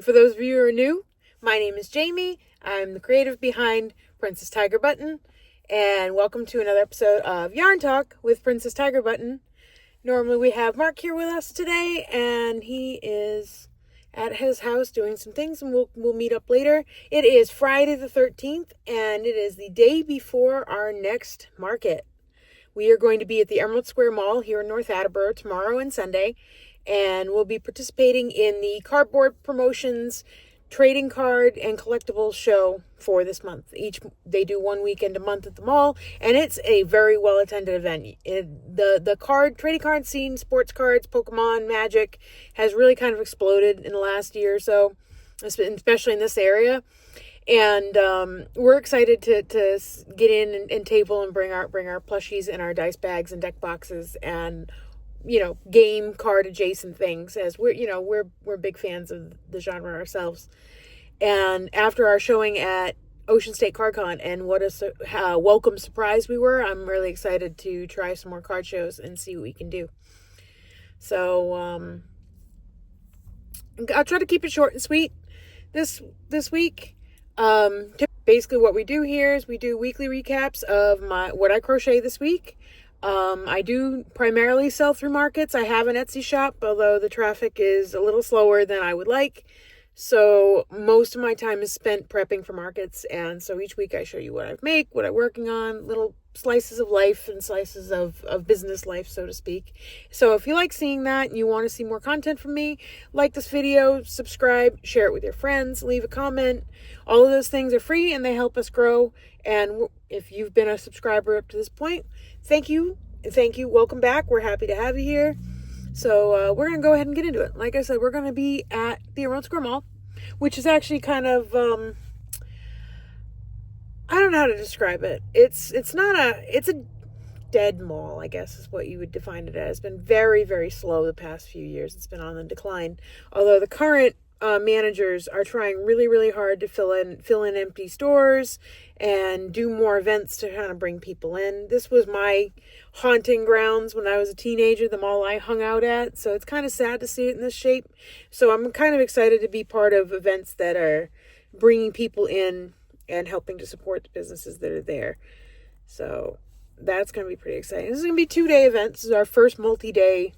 For those of you who are new, my name is Jaime. I'm the creative behind Princess Tigerbutton, and welcome to another episode of Yarn Talk with Princess Tigerbutton. Normally we have Mark here with us today, and he is at his house doing some things, and we'll meet up later. It is Friday the 13th, and it is the day before our next market. We are going to be at the Emerald Square Mall here in North Attleboro tomorrow and Sunday, and we'll be participating in the Cardboard Promotions trading card and collectibles show for this month. They do one weekend a month at the mall, and it's a very well attended event. The trading card scene, sports cards, Pokemon, Magic, has really kind of exploded in the last year or so, especially in this area. And we're excited to get in and table and bring our plushies and our dice bags and deck boxes and game card adjacent things, as we're big fans of the genre ourselves. And after our showing at Ocean State Card Con, and what a welcome surprise we were, I'm really excited to try some more card shows and see what we can do. So I'll try to keep it short and sweet this week. Basically what we do here is we do weekly recaps of what I crochet this week. I do primarily sell through markets. I have an Etsy shop, although the traffic is a little slower than I would like. So most of my time is spent prepping for markets. And so each week I show you what I make, what I'm working on, little slices of life and slices of business life, so to speak. So if you like seeing that and you want to see more content from me, like this video, subscribe, share it with your friends, leave a comment. All of those things are free and they help us grow. And if you've been a subscriber up to this point, thank you. Welcome back. We're happy to have you here. So we're going to go ahead and get into it. Like I said, we're going to be at the Emerald Square Mall, which is actually kind of, I don't know how to describe it. It's a dead mall, I guess is what you would define it as. It's been very, very slow the past few years. It's been on the decline. Although the current managers are trying really, really hard to fill in empty stores and do more events to kind of bring people in. This was my haunting grounds when I was a teenager, the mall I hung out at. So it's kind of sad to see it in this shape. So I'm kind of excited to be part of events that are bringing people in and helping to support the businesses that are there. So that's going to be pretty exciting. This is going to be a 2-day event. This is our first multi-day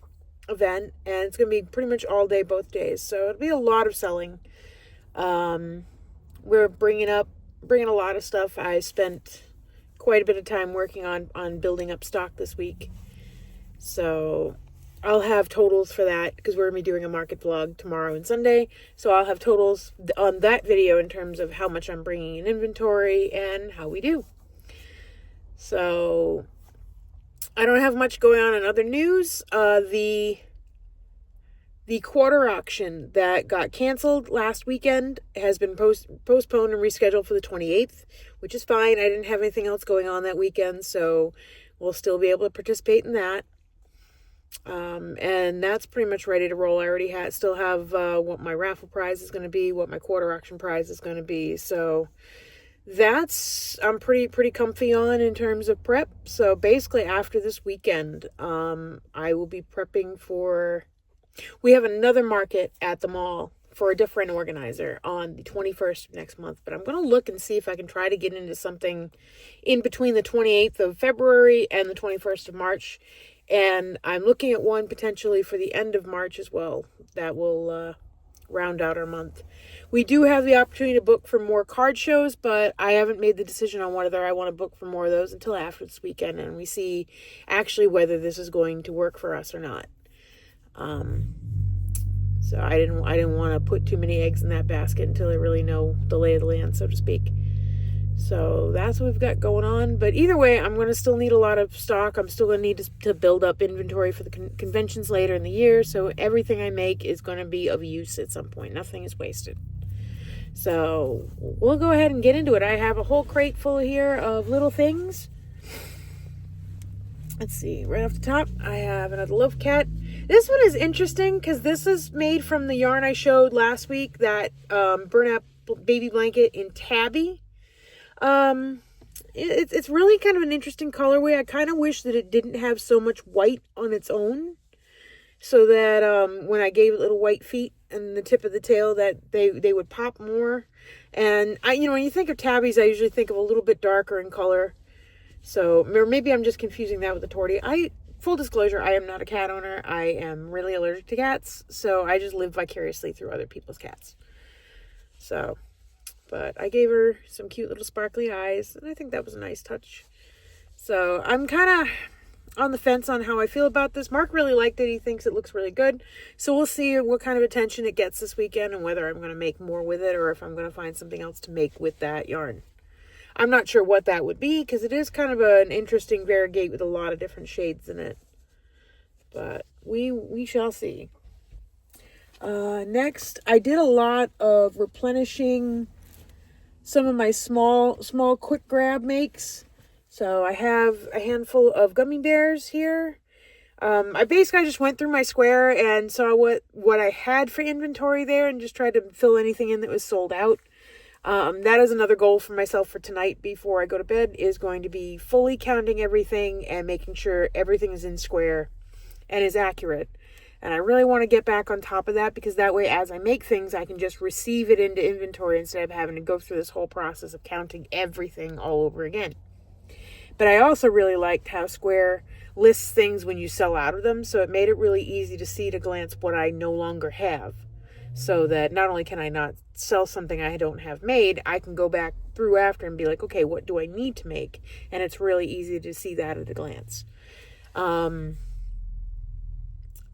event, and it's going to be pretty much all day both days, so it'll be a lot of selling. We're bringing a lot of stuff. I spent quite a bit of time working on building up stock this week, so I'll have totals for that because we're going to be doing a market vlog tomorrow and Sunday, so I'll have totals on that video in terms of how much I'm bringing in inventory and how we do. So I don't have much going on in other news. The quarter auction that got canceled last weekend has been postponed and rescheduled for the 28th, which is fine. I didn't have anything else going on that weekend, so we'll still be able to participate in that. And that's pretty much ready to roll. I already still have what my raffle prize is going to be, what my quarter auction prize is going to be. So I'm pretty comfy on in terms of prep. So basically after this weekend, I will be prepping we have another market at the mall for a different organizer on the 21st of next month, but I'm going to look and see if I can try to get into something in between the 28th of February and the 21st of March. And I'm looking at one potentially for the end of March as well. That will round out our month. We do have the opportunity to book for more card shows, but I haven't made the decision on whether I want to book for more of those until after this weekend, and we see actually whether this is going to work for us or not. So I didn't want to put too many eggs in that basket until I really know the lay of the land, so to speak. So that's what we've got going on. But either way, I'm going to still need a lot of stock. I'm still going to need to build up inventory for the conventions later in the year. So everything I make is going to be of use at some point. Nothing is wasted. So we'll go ahead and get into it. I have a whole crate full here of little things. Let's see. Right off the top, I have another love cat. This one is interesting because this is made from the yarn I showed last week, that burnout baby blanket in tabby. It's really kind of an interesting colorway. I kind of wish that it didn't have so much white on its own. so that when I gave it little white feet and the tip of the tail, that they would pop more. And when you think of tabbies, I usually think of a little bit darker in color. So, or maybe I'm just confusing that with the tortie. Full disclosure, I am not a cat owner. I am really allergic to cats, so I just live vicariously through other people's cats. So, but I gave her some cute little sparkly eyes, and I think that was a nice touch. So, I'm kind of on the fence on how I feel about this. Mark really liked it. He thinks it looks really good. So, we'll see what kind of attention it gets this weekend and whether I'm going to make more with it or if I'm going to find something else to make with that yarn. I'm not sure what that would be because it is kind of an interesting variegate with a lot of different shades in it. But we shall see. Next, I did a lot of replenishing some of my small quick grab makes. So I have a handful of gummy bears here. I basically just went through my square and saw what I had for inventory there and just tried to fill anything in that was sold out. That is another goal for myself for tonight before I go to bed, is going to be fully counting everything and making sure everything is in square and is accurate. And I really want to get back on top of that because that way as I make things, I can just receive it into inventory instead of having to go through this whole process of counting everything all over again. But I also really liked how Square lists things when you sell out of them, so it made it really easy to see at a glance what I no longer have. So that not only can I not sell something I don't have made, I can go back through after and be like, okay, what do I need to make? And it's really easy to see that at a glance.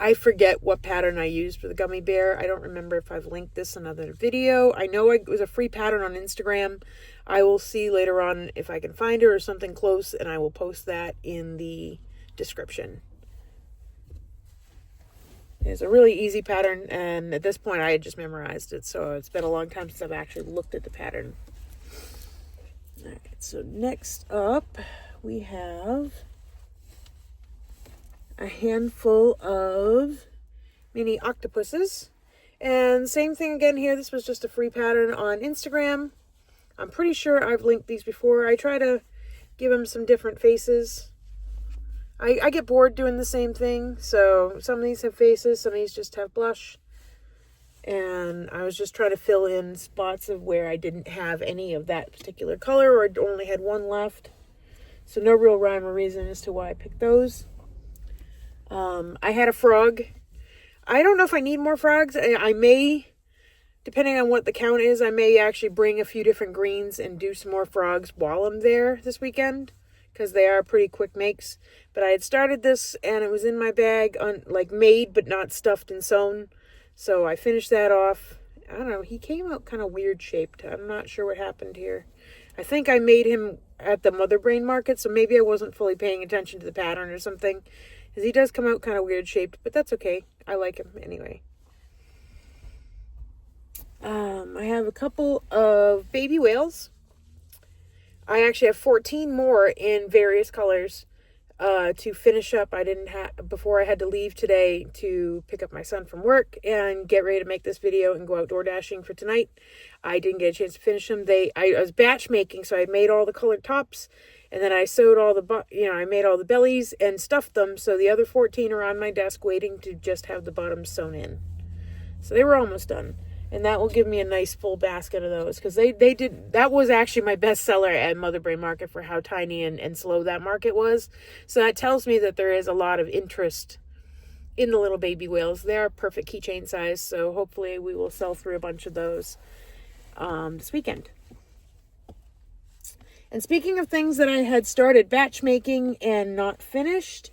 I forget what pattern I used for the gummy bear. I don't remember if I've linked this in another video. I know it was a free pattern on Instagram. I will see later on if I can find it or something close, and I will post that in the description. It's a really easy pattern, and at this point I had just memorized it, so it's been a long time since I've actually looked at the pattern. All right, so next up we have a handful of mini octopuses. And same thing again here. This was just a free pattern on Instagram. I'm pretty sure I've linked these before. I try to give them some different faces. I get bored doing the same thing. So some of these have faces, some of these just have blush. And I was just trying to fill in spots of where I didn't have any of that particular color or only had one left. So no real rhyme or reason as to why I picked those. I had a frog. I don't know if I need more frogs. I may, depending on what the count is, I may actually bring a few different greens and do some more frogs while I'm there this weekend, because they are pretty quick makes. But I had started this and it was in my bag, made but not stuffed and sewn. So I finished that off. I don't know, he came out kind of weird shaped. I'm not sure what happened here. I think I made him at the Mother Brain Market, so maybe I wasn't fully paying attention to the pattern or something. Because he does come out kind of weird shaped, but that's okay. I like him anyway. I have a couple of baby whales. I actually have 14 more in various colors to finish up. I didn't have, before I had to leave today to pick up my son from work and get ready to make this video and go outdoor dashing for tonight. I didn't get a chance to finish them. I was batch making, so I made all the colored tops. And then I sewed all I made all the bellies and stuffed them. So the other 14 are on my desk waiting to just have the bottoms sewn in. So they were almost done. And that will give me a nice full basket of those. Because that was actually my best seller at Mother Brain Market for how tiny and slow that market was. So that tells me that there is a lot of interest in the little baby whales. They are perfect keychain size. So hopefully we will sell through a bunch of those this weekend. And speaking of things that I had started batch making and not finished,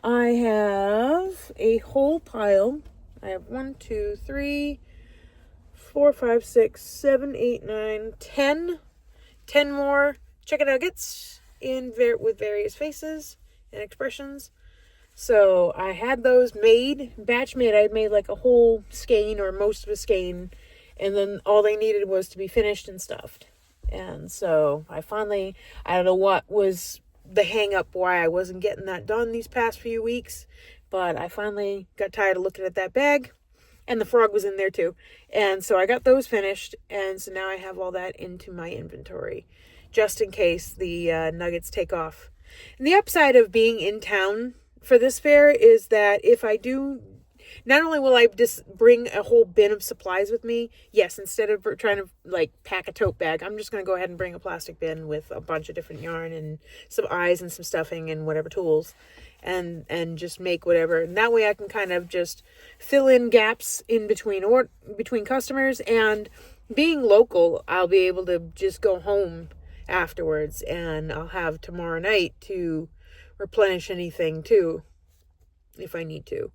I have a whole pile. I have 1, 2, 3, 4, 5, 6, 7, 8, 9, 10. 10 more chicken nuggets with various faces and expressions. So I had those batch made. I made like a whole skein or most of a skein. And then all they needed was to be finished and stuffed. And so I don't know what was the hang up why I wasn't getting that done these past few weeks, but I finally got tired of looking at that bag, and the frog was in there too. And so I got those finished, and so now I have all that into my inventory, just in case the nuggets take off. And the upside of being in town for this fair is that if I do not only will I just bring a whole bin of supplies with me, yes, instead of trying to like pack a tote bag, I'm just going to go ahead and bring a plastic bin with a bunch of different yarn and some eyes and some stuffing and whatever tools, and just make whatever. And that way I can kind of just fill in gaps in between customers, and being local, I'll be able to just go home afterwards, and I'll have tomorrow night to replenish anything too, if I need to.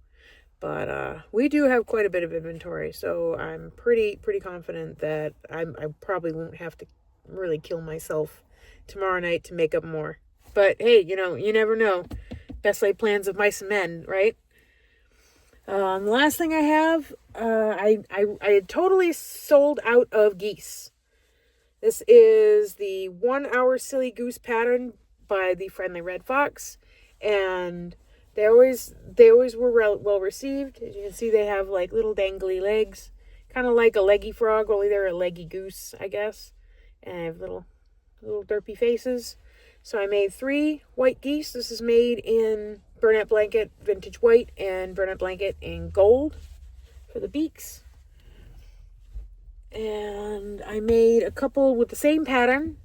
But we do have quite a bit of inventory, so I'm pretty confident that I probably won't have to really kill myself tomorrow night to make up more. But hey, you never know. Best laid plans of mice and men, right? The last thing I have, I had totally sold out of geese. This is the 1 hour silly goose pattern by the Friendly Red Fox, and they always were well received. As you can see, they have like little dangly legs, kind of like a leggy frog, only they're a leggy goose, I guess, and they have little derpy faces. So I made 3 white geese. This is made in Burnett Blanket Vintage White and Burnett Blanket in Gold for the beaks. And I made a couple with the same pattern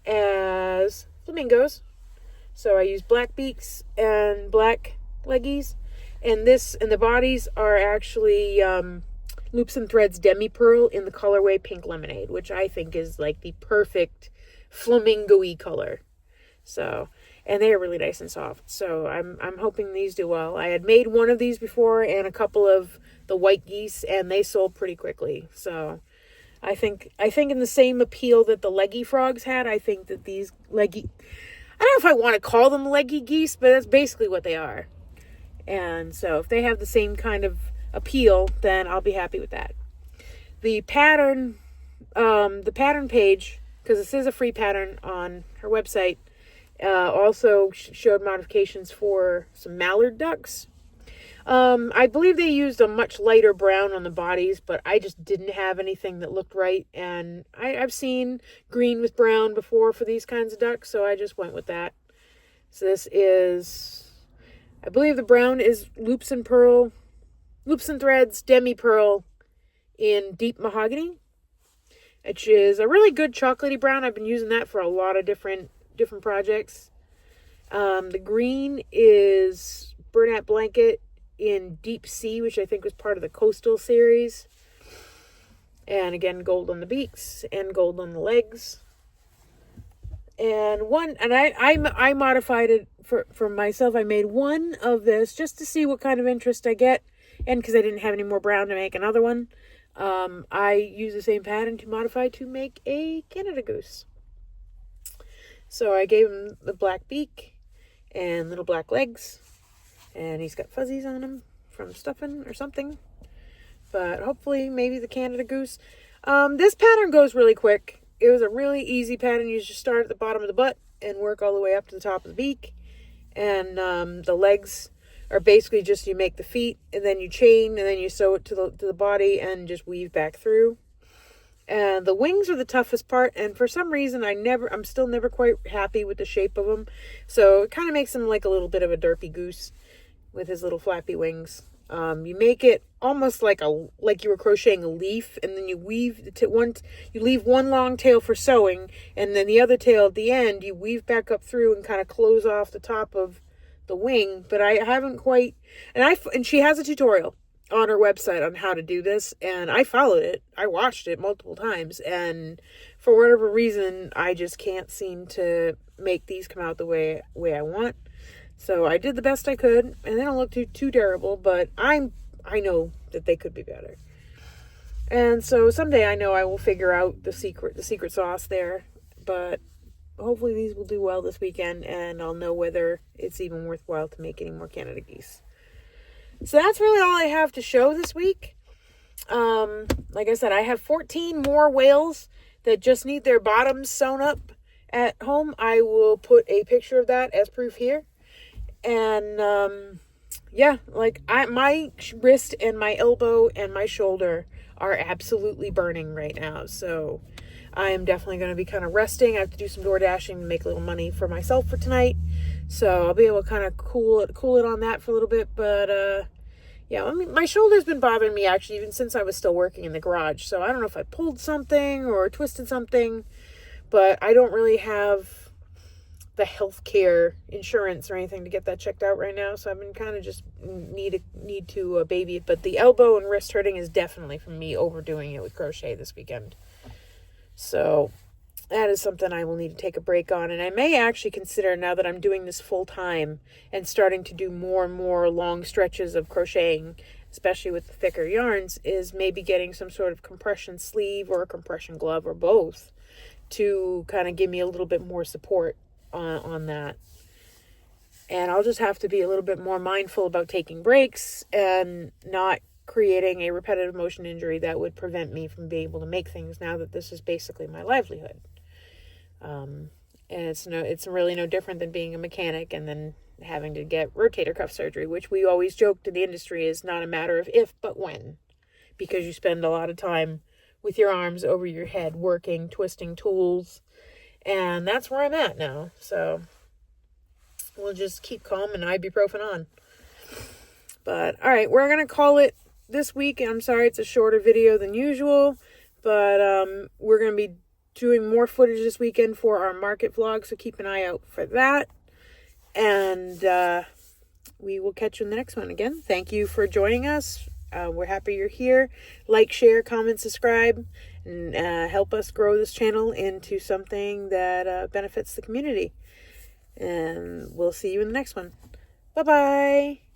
as flamingos. So I used black beaks and black leggies. And the bodies are actually Loops and Threads Demi Pearl in the colorway Pink Lemonade, which I think is like the perfect flamingo-y color. So, and they are really nice and soft. So I'm hoping these do well. I had made one of these before and a couple of the white geese, and they sold pretty quickly. So I think in the same appeal that the leggy frogs had, I think that these leggy, I don't know if I want to call them leggy geese, but that's basically what they are. And so if they have the same kind of appeal, then I'll be happy with that. The pattern page, because this is a free pattern on her website, also showed modifications for some mallard ducks. I believe they used a much lighter brown on the bodies, but I just didn't have anything that looked right. And I've seen green with brown before for these kinds of ducks, so I just went with that. So this is, I believe the brown is Loops and Threads Demi Pearl in Deep Mahogany, which is a really good chocolatey brown. I've been using that for a lot of different projects. The green is Burnett Blanket in Deep Sea, which I think was part of the Coastal series. And again, gold on the beaks and gold on the legs. And I modified it for myself. I made one of this just to see what kind of interest I get, and because I didn't have any more brown to make another one. I used the same pattern to modify to make a Canada goose. So I gave him the black beak and little black legs, and he's got fuzzies on him from stuffing or something. But hopefully, maybe the Canada goose. This pattern goes really quick. It was a really easy pattern. You just start at the bottom of the butt and work all the way up to the top of the beak. And the legs are basically just you make the feet, and then you chain, and then you sew it to the body and just weave back through. And the wings are the toughest part, and for some reason I'm still never quite happy with the shape of them. So it kind of makes him like a little bit of a derpy goose with his little flappy wings. You make it almost like you were crocheting a leaf, and then you weave you leave one long tail for sewing, and then the other tail at the end you weave back up through and kind of close off the top of the wing. But I haven't quite, and she has a tutorial on her website on how to do this, and I followed it. I watched it multiple times, and for whatever reason, I just can't seem to make these come out the way I want. So I did the best I could, and they don't look too terrible, but I know that they could be better. And so someday I know I will figure out the secret sauce there, but hopefully these will do well this weekend, and I'll know whether it's even worthwhile to make any more Canada geese. So that's really all I have to show this week. Like I said, I have 14 more whales that just need their bottoms sewn up at home. I will put a picture of that as proof here. And, yeah, like my wrist and my elbow and my shoulder are absolutely burning right now. So I am definitely going to be kind of resting. I have to do some door dashing to make a little money for myself for tonight. So I'll be able to kind of cool it on that for a little bit. But, Yeah, I mean, my shoulder's been bothering me actually even since I was still working in the garage. So I don't know if I pulled something or twisted something, but I don't really have the healthcare insurance or anything to get that checked out right now. So I've been kind of just need to baby it. But the elbow and wrist hurting is definitely from me overdoing it with crochet this weekend. So that is something I will need to take a break on. And I may actually consider, now that I'm doing this full time and starting to do more and more long stretches of crocheting, especially with the thicker yarns, is maybe getting some sort of compression sleeve or a compression glove or both to kind of give me a little bit more support on that. And I'll just have to be a little bit more mindful about taking breaks and not creating a repetitive motion injury that would prevent me from being able to make things now that this is basically my livelihood. And it's really no different than being a mechanic and then having to get rotator cuff surgery, which we always joked in the industry is not a matter of if, but when, because you spend a lot of time with your arms over your head, working, twisting tools, and that's where I'm at now. So we'll just keep calm and ibuprofen on. But all right, we're going to call it this week. I'm sorry it's a shorter video than usual, but we're going to be doing more footage this weekend for our market vlog, so keep an eye out for that. And we will catch you in the next one. Again, thank you for joining us. We're happy you're here. Like, share, comment, subscribe, and help us grow this channel into something that benefits the community. And we'll see you in the next one. Bye-bye.